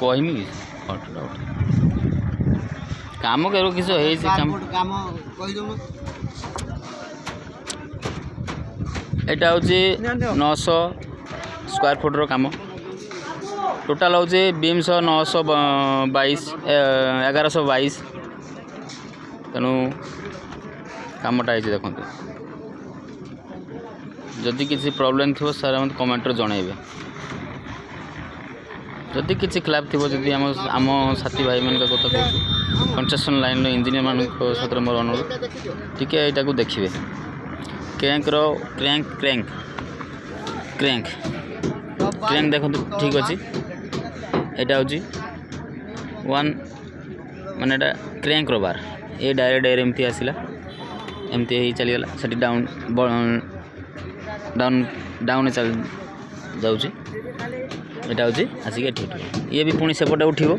कहमी काम करो किस काम एटा हूँ 900 स्क्वायर फुट्र काम टोटाल हूँ बीम्स 922 1122 तेणु कामटा है देखो जदि किसी प्रॉब्लम थी सर मत कमेंट जनइबे जदि किसी क्लैब थी जदि आम साथी भाई मान कथा कहूँ कंस्ट्रक्शन लाइन इंजीनियर मान सहित मोर अनुरोध टी यहाँ को देखिए crank crank crank crank crank देखो ठीक अच्छे यहाँ हूँ वन माने क्रैंक बार ये डायरेक्ट एयर एमती आसला एमती चलीगला से डाउन डाउन डाउन चल जाऊँगी यहाँ हूँ आसिक ये भी पुणी सेपटे उठो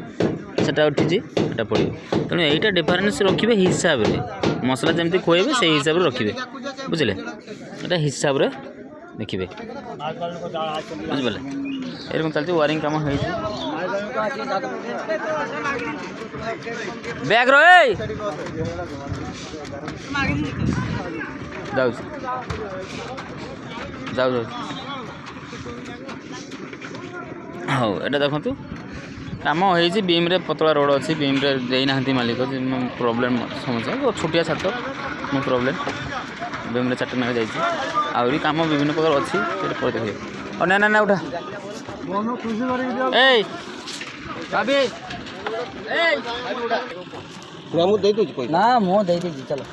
सेटा उठी पड़ो तेणु यहीटा डिफरेन्स रखिए हिसाब से मसला जमी खुएबे से हिसाब से रखिए बुझे यहाँ हिसाब से देखिए बुझे ये चलती वायरिंग काम हो बैग रे जाऊ हाँ यहाँ देखु कम हो बीम्रे पतला रोड अच्छी बीम्रे देना मालिक प्रोब्लेम समस्या छोटिया छात नो प्रोब्लेम बीम्रे चार्ट ना जाइए कम विभिन्न प्रकार अच्छी देखिए और ना ना उठा ना मुझे चलो